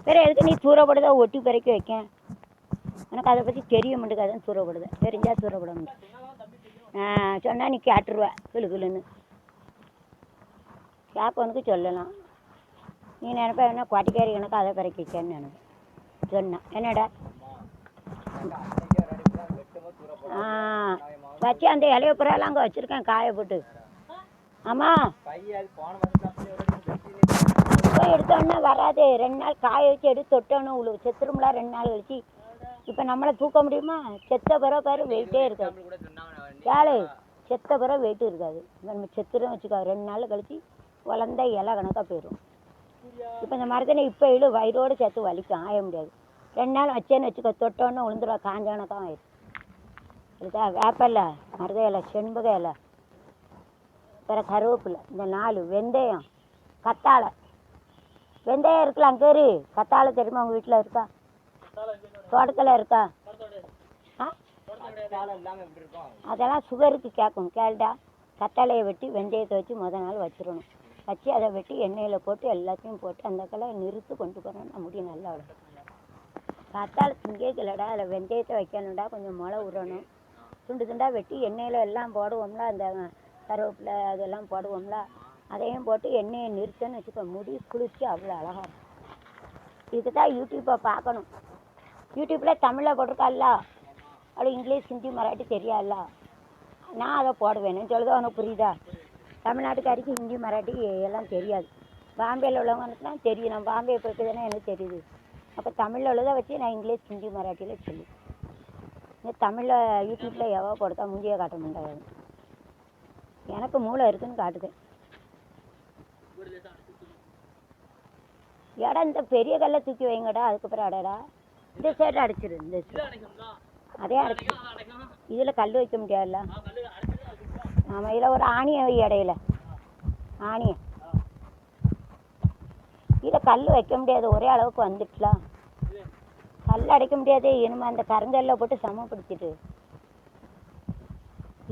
வேறு எதுக்கு நீ தூரப்படுதா ஒட்டி பிறக்கி வைக்க? எனக்கு அதை பற்றி தெரிய மாட்டேங்க, அதான் தூரப்படுது. தெரிஞ்சால் தூரப்பட முடியும். சொன்னால் நீ கேட்டுருவ கிளுன்னு கேட்பவனுக்கு சொல்லலாம். நீ நினைப்ப என்ன குவாட்டிக்காரி எனக்கு அதை பிறக்கி வைக்கன்னு நினைப்பேன். சொன்னேன் என்னடா வச்சு அந்த இலைய புறாலாம் அங்கே வச்சுருக்கேன் காய போட்டு. ஆமாம் இப்போ எடுத்தோன்னா வராது. 2 நாள் காய வச்சு எடுத்து தொட்டோன்னு உங்களுக்கு செத்துரும்லாம் 2 நாள் கழிச்சு. இப்போ நம்மளை தூக்க முடியுமா? செத்த பிறகு பாரு வெயிட்டே இருக்காது. ஏழு செத்த பிறகு வெயிட்டு இருக்காது. நம்ம செத்துரும் வச்சுக்கோ, 2 நாள் கழிச்சு வளர்ந்த இலை கணக்காக போயிடும். இப்போ இந்த மரத்தினை இப்போ இழு வயிறோடு சேர்த்து வலிக்கும், ஆய முடியாது. 2 நாள் வச்சேன்னு வச்சுக்கோ, தொட்டோன்னு விழுந்துருவா, காஞ்ச கணக்காக ஆயிடும். இதுதா வேப்பலை, மருத இலை, செண்பக இலை, பிற கருவேப்பிலை, இந்த 4 வெந்தயம், கத்தாழை. வெந்தயம் இருக்கலாம் கேரு. கத்தாழை தெரியுமா உங்கள் வீட்டில் இருக்கா? தோட்டத்தில் இருக்கா? அதெல்லாம் சுகருக்கு கேட்கும். கேள்டா கத்தாழையை வெட்டி வெந்தயத்தை வச்சு முதல் நாள் வச்சிடணும். வச்சு அதை வெட்டி எண்ணெயில் போட்டு எல்லாத்தையும் போட்டு அந்த கலை நிறுத்து கொண்டு போனோம்னா முடி நல்லா வரும். கத்தாழை திங்கேக்கலடா, அதில் வெந்தயத்தை வைக்கணும்டா, கொஞ்சம் முளை விடணும், துண்டு துண்டாக வெட்டி எண்ணெயில் எல்லாம் போடுவோம்ல, அந்த கருவேப்பிலை அதெல்லாம் போடுவோம்ல, அதையும் போட்டு எண்ணெயை நிறுத்தன்னு வச்சுக்கோ, முடி குளிர்ச்சி அவ்வளோ அழகாக இருக்கும். இதுக்கு தான் யூடியூப்பை பார்க்கணும். யூடியூப்பில் தமிழில் போட்டிருக்கால, அப்படி இங்கிலீஷ் ஹிந்தி மராட்டி தெரியாதுல்ல, நான் அதை போடுவேன்னு சொல்லுதோ உனக்கு புரியுதா? தமிழ்நாட்டுக்காரிக்கு ஹிந்தி மராட்டி எல்லாம் தெரியாது. பாம்பேயில் உள்ளவங்களுக்குலாம் தெரியும். நான் பாம்பே போய்ட்டு தானே எனக்கு தெரியுது. அப்போ தமிழில் உள்ளதை வச்சு நான் இங்கிலீஷ் ஹிந்தி மராட்டியில் சொல்லி, இந்த தமிழில் யூடியூப்பில் எவ்வளோ போடுத்தா முந்தியை காட்ட முடியாது. எனக்கு மூளை இருக்குதுன்னு காட்டுதேன். இடம் இந்த பெரிய கல்லை தூக்கி வைங்கடா, அதுக்கப்புறம் அடடா இந்த சைடு அடிச்சிரு, இந்த அதே அடிச்சு. இதில் கல் வைக்க முடியாதுல்ல. ஆமாம், இதில் ஒரு ஆணியை வை, இடையில ஆணியை. இதில் கல் வைக்க முடியாது, ஒரே அளவுக்கு வந்துட்டுலாம் கல் அடைக்க முடியாது. இனிமே அந்த கருங்கல்ல போட்டு சமப்படுத்திட்டு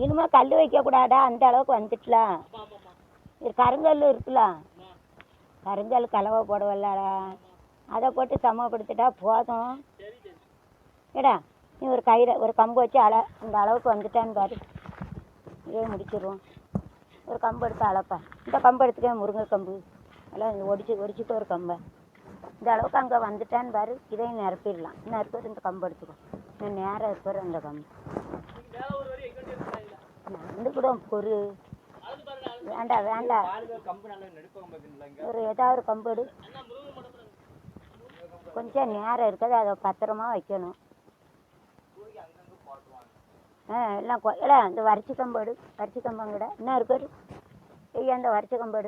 இனிமே கல் வைக்கக்கூடாடா, அந்த அளவுக்கு வந்துட்டுலாம். இது கருங்கல் இருக்குல்ல, கருங்கல் கலவை போடவில்லடா, அதை போட்டு சமப்படுத்திட்டா போதும். ஏடா நீ ஒரு கயிறை ஒரு கம்பு வச்சு இந்த அளவுக்கு வந்துட்டான்னு பாரு, இதே முடிச்சிடுவோம். ஒரு கம்பு எடுத்து அளப்பா, இந்த கம்பு எடுத்துக்க, முருங்கை கம்பு எல்லாம் ஒடிச்சுட்டு ஒரு கம்பை இந்த அளவுக்கு அங்கே வந்துட்டான்னு பாரு, இதையும் நிரப்பிடலாம். இன்னும் இருக்கிறது இந்த கம்பு எடுத்துக்கோ, இன்னும் நேரம் இருக்கிற இந்த கம்பு நடந்துக்கிடும். பொறு வேண்டாம் வேண்டாம், ஒரு ஏதாவது ஒரு கம்பு எடு. கொஞ்சம் நேரம் இருக்குது, அதை பத்திரமா வைக்கணும். எல்லாம் இல்லை, இந்த வரிச்சி கம்பு வரிச்சி கம்பங்கட என்ன இருக்குது ஐயா, அந்த வரிச்சி கம்பு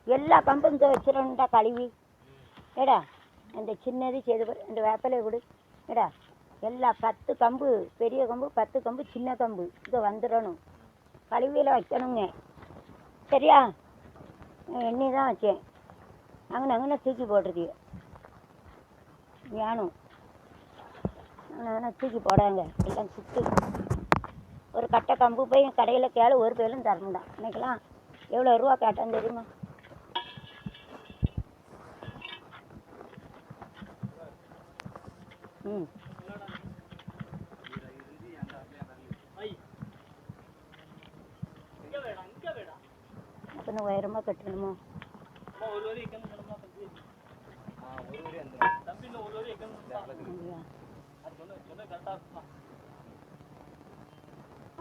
எல்லா கம்பும் இங்கே வச்சிடணுண்டா கழுவி. ஏடா அந்த சின்னது செய்து இந்த வேப்பலையை கொடு. ஏடா எல்லா 10 கம்பு பெரிய கம்பு, 10 கம்பு சின்ன கம்பு இங்கே வந்துடணும், கழுவியில் வைக்கணுங்க. சரியா? எண்ணி தான் வச்சேன், அங்கே தூக்கி போட்டிருக்கீங்க வேணும், அங்கே தூக்கி போடாங்க எல்லாம் சுட்டு. ஒரு கட்டை கம்பு போய் கடையில் கேளு, ஒரு பேரும் தரணுண்டா. இன்னைக்கெல்லாம் எவ்வளோ ரூபா கேட்டான்னு தெரியுமா? அப்போ உயரமாக கட்டணுமோ?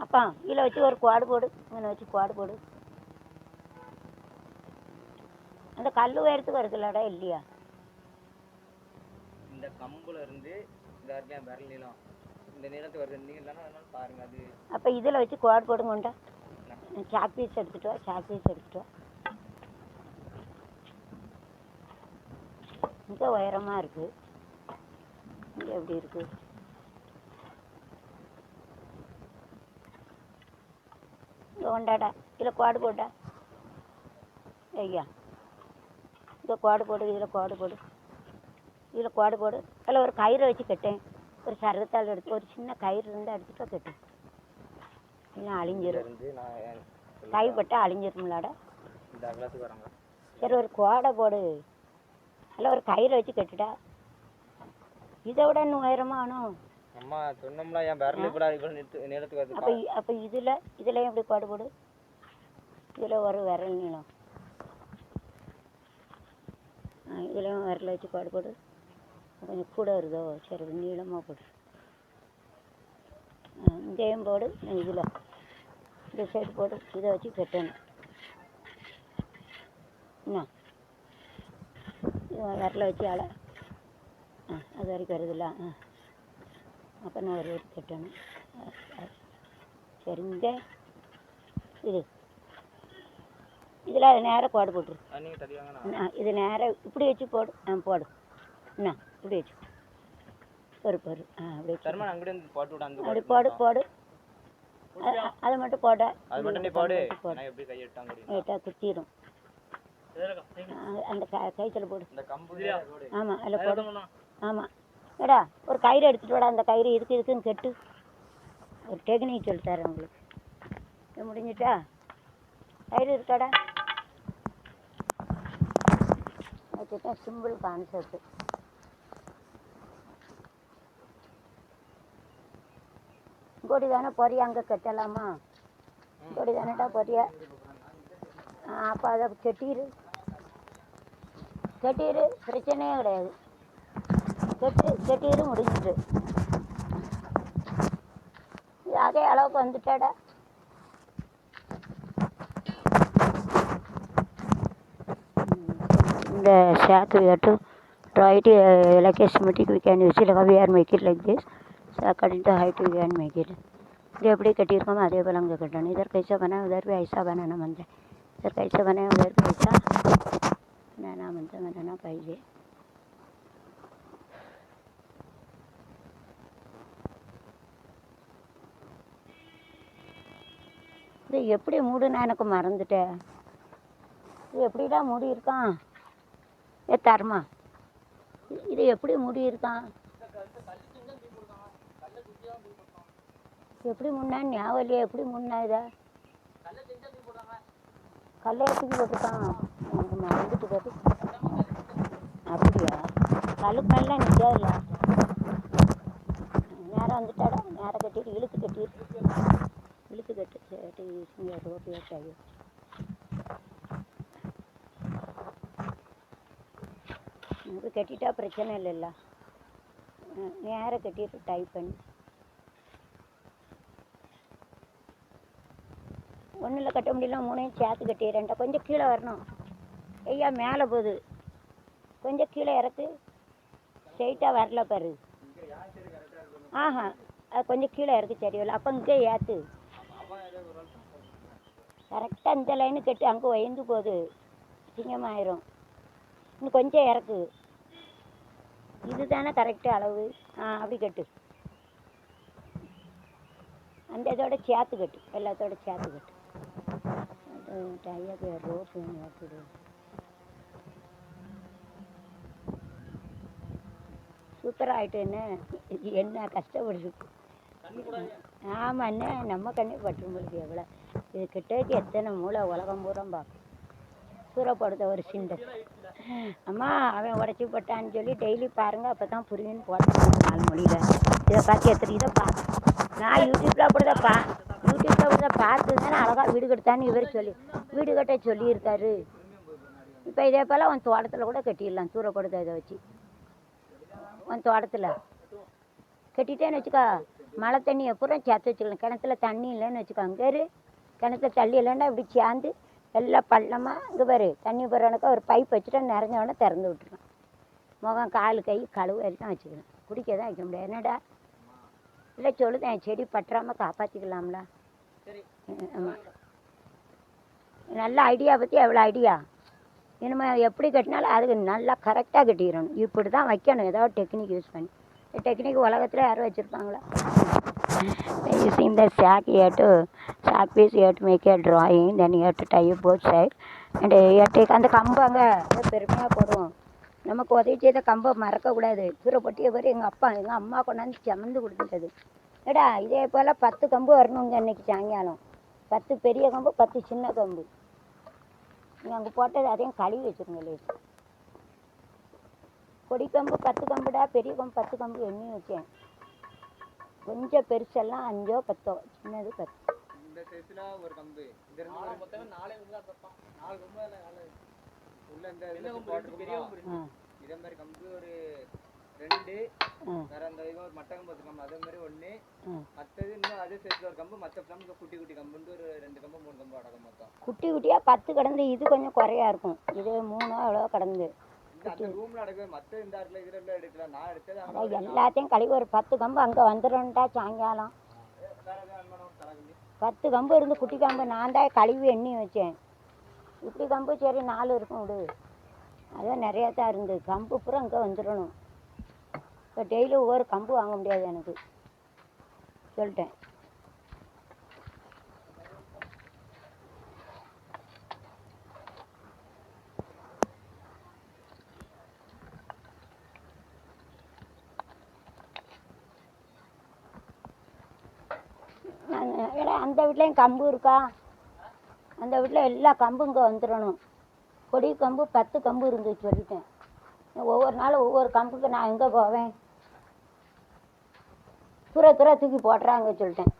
அப்பா இதில் வச்சு ஒரு குவாடு போடு, இங்கே வச்சு குவாடு போடு. அந்த கல் உயரத்துக்கு வருதுல்லடா இல்லையா? இந்த கம்புல இருந்து இந்த விரல் நீளம் இந்த நீளத்துக்கு வருது, நீளம்னா பாருங்க அது. அப்போ இதில் வச்சு குவாடு போடுங்கண்டா. சாக் பீஸ் எடுத்துட்டு வா, சாக் பீஸ் எடுத்துட்டு வா. இங்கே உயரமாக இருக்குது, இங்கே எப்படி இருக்குது? இங்கே கொண்டாடா, இதில் குவாடு போட்டா ஐயா, இங்கே குவாடு போடு, இதில் குவாடு போடு, இதில் குவாடு போடு. அதில் ஒரு கயிறை வச்சு கட்டேன், ஒரு சரத்தால் எடுத்து ஒரு சின்ன கயிறு இருந்தால் எடுத்துட்டா கட்டு, இல்லை அழிஞ்சிடும், கைப்பட்டா அழிஞ்சிரும்லாடா. சரி ஒரு குவாடை போடு, அதில் ஒரு கயிறை வச்சு கட்டுடா. இதை விட இன்னும் உயரமானும். அம்மா சொன்னோம்ல என் விரல் கூட நீளத்துக்கு வருது. அப்போ இதில் எப்படி பாடுபடு? இதில் ஒரு விரல் நீளம், இதுலேயும் விரல வச்சு பாடுபடு. கொஞ்சம் கூட வருதோ, சரி நீளமாக போடு. இங்கேயும் போடு, இதில் இந்த சைடு போடு. இதை வச்சு கட்டணும். என்ன விரல வச்சு அலை அது வரைக்கும் வருதுல்ல. அப்போ நான் ஒரு வரைக்கும் கட்டணும். சரி இங்கே இதில் அது நேராக கோடு போட்டுரு. இது நேராக இப்படி வச்சு போடு. போடு. என்ன இப்படி வச்சு பொறு. அப்படி அப்படி போடு. அதை மட்டும் போட லைட்டாக குத்திடும். அந்த கைத்தில் போடு. ஆமாம் அதில் போடு. ஆமாம் ஏடா ஒரு கயிறு எடுத்துகிட்டு வாடா. அந்த கயிறு இருக்குன்னு கெட்டு ஒரு டெக்னிக் சொல்லித்தரேன் உங்களுக்கு. முடிஞ்சிட்டா? கயிறு இருக்காடா? வச்சுட்டா சிம்பிள் கான்செப்ட். இங்கோடி தானே பொரியா அங்கே கட்டலாமா? இங்கோடி தானேட்டா பொரியா. அப்போ அதை கட்டிடு. பிரச்சனையே கிடையாது. கட்டிடு முடிஞ்சிட்டு. அதே அளவுக்கு வந்துட்டாடா. இந்த shack we have to draw it like a schematic. We can use it like we are make it like this. So according to height we can make it. ये अपने कटीर को मारे पलंग का कटन. इधर कैसा बना उधर भी ऐसा बनाना मनता है. इधर कैसा बना उधर भी ऐसा बनाना मनता है. बनाना पाहिजे. இது எப்படி மூடுனா எனக்கு மறந்துட்டேன். இது எப்படிடா மூடி இருக்கான்? தர்மா இது எப்படி மூடி இருக்கான்? எப்படி முன்னான்னு ஞாபகம் இல்லையா? எப்படி முன்னா இதை கல்லை தூக்கி போட்டிருக்கான். எனக்கு மறந்துட்டு பாரு. அப்படியா? கல்லுக்கு மேலே நிற்காதுல்ல. நேரம் வந்துட்டாடா. நேரம் கட்டிட்டு இழுத்து கட்டு. சரி ரோட்டியா டைம். இப்படி கட்டிட்டா பிரச்சனை இல்லைல்ல. நேரம் கட்டிட்டு டைப் பண்ணி ஒன்றில் கட்ட முடியல. மூணையும் சேர்த்து கட்டிடுறேன்டா. கொஞ்சம் கீழே வரணும். ஐயா மேலே போகுது. கொஞ்சம் கீழே இறக்கு. ஸ்ட்ரெயிட்டாக வரல பாரு. அது கொஞ்சம் கீழே இறக்கு. சரியில்லை. அப்போ இங்கே ஏற்று கரெக்டாக இந்த லைனு கட்டு. அங்கே உயர்ந்து போகுது. சிங்கமாயிரும். இன்னும் கொஞ்சம் இறக்கு. இது தானே கரெக்டு அளவு. அப்படி கட்டு. அந்த இதோட சேர்த்து கட்டு. எல்லாத்தோட சேர்த்து கட்டு. டையாக ரோப்பு ஏற்றுடு. சூப்பராக ஆகிட்டு. என்ன கஷ்டப்படுது. ஆமாண்ணே நம்ம கண்ணே பட்டுரும்பளுக்கு எவ்வளோ இது கிட்டேக்கு எத்தனை மூளை உலகம் பூரா பார்க்கும். சூறப்படுத்த ஒரு சிண்டர். அம்மா அவன் உடச்சி போட்டான்னு சொல்லி டெய்லி பாருங்கள். அப்போ தான் புரியுன்னு போட்டாங்க 4 மொழியில். இதை பார்த்து எத்தனை இதை நான் யூடியூப்பில் அப்படிதான் பார்த்து தானே அழகாக வீடு கட்டான்னு இவர் வீடு கட்ட சொல்லியிருக்காரு. இப்போ இதே போல் உன் தோட்டத்தில் கூட கட்டிடலாம். சூறப்படுத்த இதை வச்சு உன் தோட்டத்தில் கட்டிட்டேன்னு வச்சுக்கோ. மழை தண்ணி எப்பறம் சேர்த்து வச்சுக்கலாம். கிணத்துல தண்ணி இல்லைன்னு வச்சுக்கோ. அங்கே கிணத்துல தண்ணி இல்லைன்னா இப்படி சேர்ந்து எல்லாம் பள்ளமாக இங்கே பாரு. தண்ணி போடுறவனுக்கு ஒரு பைப் வச்சுட்டா நிறைஞ்சவொடனே திறந்து விட்டுருக்கான். முகம் கால் கை கழுவு வரைக்கும் வச்சுக்கணும். குடிக்க தான் வைக்க முடியாது. என்னடா இல்லை சொல்லுதேன். செடி பற்றாமல் காப்பாற்றிக்கலாம்ல. ஆமாம். நல்ல ஐடியா பற்றி எவ்வளோ ஐடியா. இனிமேல் எப்படி கட்டினாலும் அதுக்கு நல்லா கரெக்டாக கட்டிடணும். இப்படி தான் வைக்கணும். ஏதாவது டெக்னிக் யூஸ் பண்ணி. டெக்னிக் உலகத்தில் யாரும் வச்சுருப்பாங்களா? using the sack piece you have to make a drawing. Then you have to tie both sides and you have to take அந்த கம்பாங்க பெருமையாக போடுவோம். நமக்கு உதவி செய்த கம்பை மறக்கக்கூடாது. சூறப்பட்டிய பேர் எங்கள் அம்மா கொண்டாந்து சமந்து கொடுத்துட்டது. ஏடா இதே போல் 10 கம்பு வரணுங்க. அன்றைக்கி சாயங்காலம் 10 பெரிய கம்பு 10 சின்ன கம்பு. நீங்கள் அங்கே போட்டது அதையும் கழுவி வச்சுருங்க. லேஸ் கொடி கம்பு 10 கம்புடா, பெரிய கம்பு 10 கம்பு எண்ணி வச்சேன். கொஞ்சம் பெருசெல்லாம் 5ஓ 10ஓ, சின்னது 10. இந்த சைஸ்ல ஒரு கம்பு இந்த ரெண்டு மொத்தம் 4 கம்பு தான் தப்பான். 4 கம்பு உள்ள இந்த பெரிய கம்பு இதே மாதிரி கம்பு ஒரு 2 வேற அந்த இது ஒரு மட்டை கம்பு கம்பு அதே மாதிரி 1 மற்றது இன்னும் அதே சைஸ்ல ஒரு கம்பு மற்ற கம்பு குட்டி குட்டி கம்புன்னு ஒரு 2 கம்பு 3 கம்பு அடக்கம் மொத்தம் குட்டி குட்டியா 10 கிடந்து. இது கொஞ்சம் குறையா இருக்கும். இது 3ஓ எவ்வளோ கிடந்து. அந்த ரூம்ல அடக்க மற்ற இந்த இடத்துல இதுல எடுக்கல. நான் எடுத்தது எல்லாத்தையும் கழுவி ஒரு 10 கம்பு அங்கே வந்துடும்ட்டா சாயங்காலம். 10 கம்பு இருந்து குட்டி கம்பு நான் தான் கழுவி எண்ணி வச்சேன். இப்படி கம்பு சரி 4 இருக்கும் விடு. அதான் நிறையா தான் இருந்து கம்பு பூரா இங்கே வந்துடணும். இப்போ டெய்லி ஒவ்வொரு கம்பு வாங்க முடியாது எனக்கு சொல்லிட்டேன். அந்த வீட்லேயும் கம்பு இருக்கா? அந்த வீட்டில் எல்லா கம்பும் இங்கே வந்துடணும். கொடி கம்பு 10 கம்பு இருந்து சொல்லிட்டேன். ஒவ்வொரு நாளும் ஒவ்வொரு கம்புக்கு நான் எங்கே போவேன்? துற தூக்கி போட்டுறாங்க சொல்லிட்டேன்.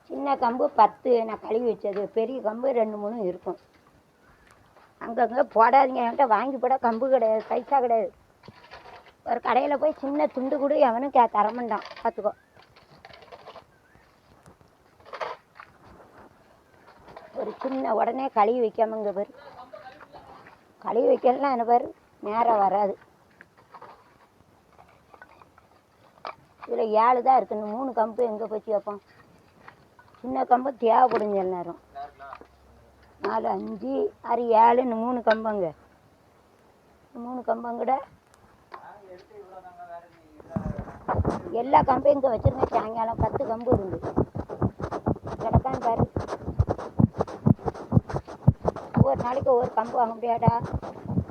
சின்ன கம்பு 10 நான் கழுவி வச்சது. பெரிய கம்பு 2 3 இருக்கும். அங்கங்கே போடாதீங்க. என்கிட்ட வாங்கி போட கம்பு கிடையாது, பைசா கிடையாது. ஒரு கடையில் போய் சின்ன துண்டு கூட எவனும் தரமாட்டான். பார்த்துக்கோ. ஒரு சின்ன உடனே கழுவி வைக்காம இங்கே பேர் கழுவி வைக்கலாம். என்ன பேர் நேரம் வராது. இதில் 7 தான் இருக்குது. 3 கம்பு எங்கே போச்சு வைப்போம்? சின்ன கம்பு தேவைப்படுங்க எல்லாரும். 4 5 6 7 3 கம்புங்க. 3 கம்பங்கூட எல்லா கம்பையும் இங்கே வச்சுருங்க. சாயங்காலம் 10 கம்பு இருந்து கிடக்கான் பாரு. ஒவ்வொரு நாளைக்கு ஒவ்வொரு கம்பு வாங்க முடியாடா.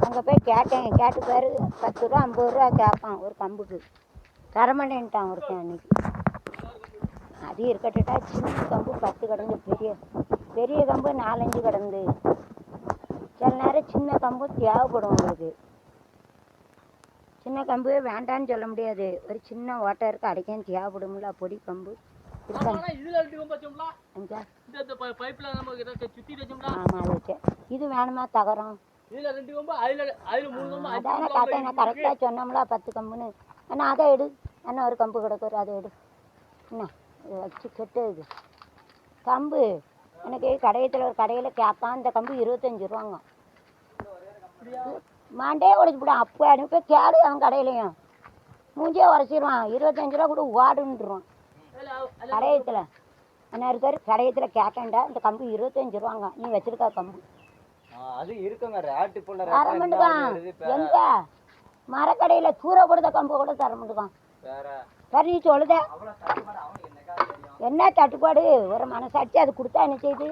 அங்கே போய் கேட்டேன். கேட்டு பாரு 10 ரூபா 50 ரூபா கேட்பான் ஒரு கம்புக்கு. தரமாட்டேன்ட்டான் ஒருத்தன் அன்னைக்கு. அது இருக்கட்டுட்டா. சின்ன கம்பு 10 கிடந்து, பெரிய கம்பு 4 5 கிடந்து. சில நேரம் சின்ன கம்பு தேவைப்படும் உங்களுக்கு. சின்ன கம்பு வேண்டான்னு சொல்ல முடியாது. ஒரு சின்ன ஓட்டை இருக்கு அடைக்கேன் தேவைப்படும்ல. பொடி கம்பு ஆமாம் வச்சேன். இது வேணுமா தகரம்? அதான காட்டேன். நான் கரெக்டாக சொன்னோம்ல 10 கம்புன்னு. அண்ணா அதை எடு. அண்ணா ஒரு கம்பு கிடக்கு அதை எடு. என்ன வச்சு கெட்டது கம்பு. எனக்கு கடையத்தில் ஒரு கடையில் கேட்பான். இந்த கம்பு 25 ரூபாங்க. மாண்டே உடைச்சு போடான். அப்போ அனுப்பி கேடு அவன் கடையிலையும் மூஞ்சியே உரைச்சிடுவான். 25 ரூபா கூட ஓடுன்றான் கடையத்தில். என்ன இருக்காரு கடையத்தில் கேட்டேன்டா இந்த கம்பு 25 ரூபாங்க. நீ வச்சிருக்கா கம்பு தரமாட்டுக்கான். எங்க மரக்கடையில் தூரப்படுத்த கம்பு கூட தரமாட்டுக்கான். சரி நீ சொல்லுத என்ன தட்டுப்பாடு? ஒரு மனசாட்சி அது கொடுத்தா என்ன செய்யுது?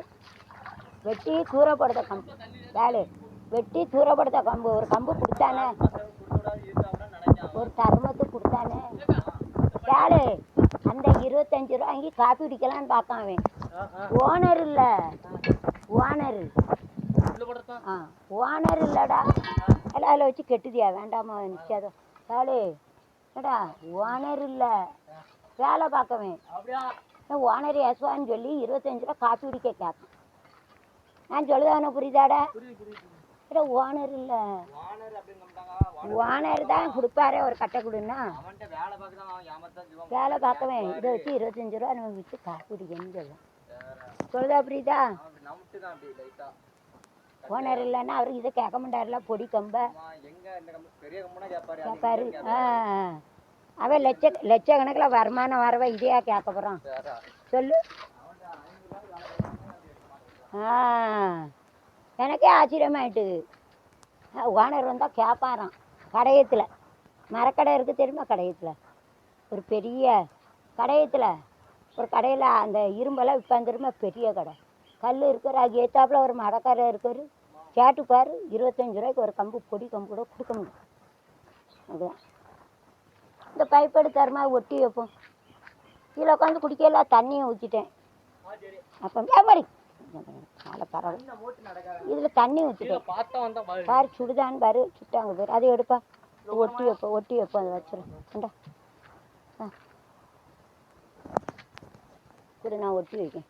வெட்டி தூரப்படுத்த கம்பு வேலை வெட்டி தூரப்படுத்த கம்பு. ஒரு கம்பு கொடுத்தானே, ஒரு தர்மத்துக்கு கொடுத்தானே வேலை. அந்த 25 ரூபா வாங்கி காப்பி குடிக்கலான்னு பார்க்கான் அவன். ஓனர் இல்லை, ஓனர் ஓனர் இல்லைடா. எல்லாம் அதில் வச்சு கெட்டுதியா? வேண்டாமா நிற்காதோ வேலை ஏடா. ஓனர் இல்லை, வேலை பார்க்கவேன். ஓனர் ஏசுவான்னு சொல்லி 25 ரூபா காப்பி குடிக்க கேட்கும். நான் சொல்லுதானே புரியுதாடா? ஏடா ஓனர் இல்லை, ஓனர் தான் கொடுப்பாரே ஒரு கட்டை கொடுன்னா. வேலை பார்க்கவேன். இதை வச்சு 25 ரூபா நம்ம விட்டு காப்பி குடிக்கணும்னு சொல்லுவேன். சொல்லுதா புரியுதா? ஓனர் இல்லைன்னா அவர் இதை கேட்க மாட்டாருல. பொடி கம்பை கேட்பாரு. அவன் லட்சக்கணக்கில் வருமானம் வரவ இதையா கேட்க போகிறான் சொல்லு. எனக்கே ஆச்சரியமாயிட்டு. ஓனர் வந்தால் கேட்பாரான். கடையத்தில் மரக்கடை இருக்குது தெரியுமா? கடையத்தில் ஒரு பெரிய கடையத்தில் ஒரு கடையில் அந்த இரும்பெல்லாம் விற்பான் தெரியுமா? பெரிய கடை கல் இருக்கிற அது ஏற்றாப்புல ஒரு மரக்கடை இருக்காரு. கேட்டுப்பார், 25 ரூபாய்க்கு ஒரு கம்பு பொடி கம்பு கூட கொடுக்க முடியும். அதுதான் இந்த பைப் எடுத்தாருமா ஒட்டி வைப்போம். கீழே உட்காந்து குடிக்கல, தண்ணியை ஊற்றிட்டேன். அப்போ மாதிரி நல்லா பரவாயில்ல. இதில் தண்ணி ஊற்றிட்டேன் பாரு, சுடுதான்னு பாரு, சுட்டாங்க பாரு. அதை எடுப்பா, ஒட்டி வைப்போம் அதை வச்சிடும். சரி நான் ஒட்டி வைக்கேன்.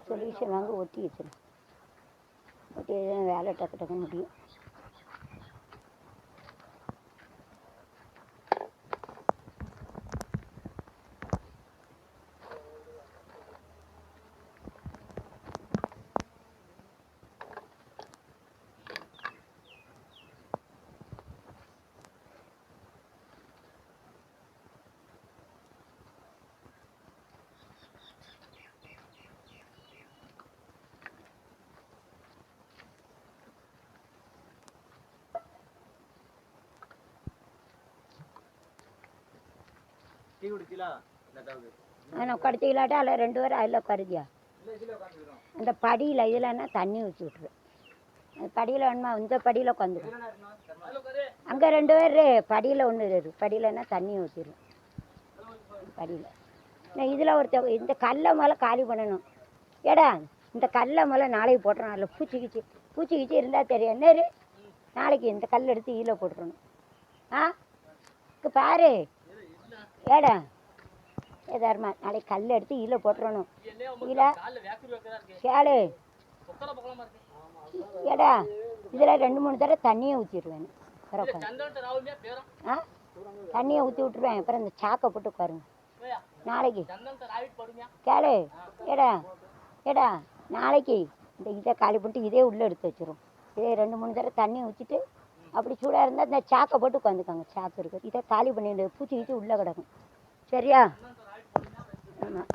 சொல்யூஷன் வாங்க ஒட்டி வச்சிடும். ஒட்டி வேலை டக்கு டக்கு முடியும். ஆனால் குடிச்சிக்கலாட்டா அதில் 2 பேரும் அதில் உட்காருதியா? அந்த படியில் இதில்னா தண்ணி ஊற்றி விட்ருவேன். அந்த படியில் வேணுமா? இந்த படியில் உட்காந்துரும். அங்கே 2 பேர் படியில் ஒன்று இருக்குது. படியிலன்னா தண்ணி ஊற்றிடுவேன். படியில் நான் இதில் ஒருத்த இந்த கல்லை மேலே காலி பண்ணணும். ஏடா இந்த கல்லை மேலே நாளைக்கு போட்டுறோம். அதில் பூச்சி இருந்தால் தெரியும். என்ன நாளைக்கு இந்த கல் எடுத்து ஈல போட்டுறணும். பாரு ஏடா ஏதாருமா நாளைக்கு கல் எடுத்து ஈல போட்டுறணும். ஈல சேலு ஏடா இதில் 2-3 தடவை தண்ணியை ஊற்றிடுவேன். தண்ணியை ஊற்றி விட்டுருவேன். அப்புறம் இந்த சாக்கை போட்டு உட்காருங்க நாளைக்கு. கேளு ஏடா நாளைக்கு இந்த இதை காலி பண்ணிட்டு இதே உள்ளே எடுத்து வச்சிரும். இதே 2-3 தடவை தண்ணியை ஊற்றிட்டு அப்படி சூடாக இருந்தால் இந்த சாக்கை போட்டு உட்காந்துக்காங்க. சாக்கு இருக்குது. இதை காலி பண்ணிட்டு பூச்சி உள்ளே கிடக்கும். சரியா? ஆமாம்.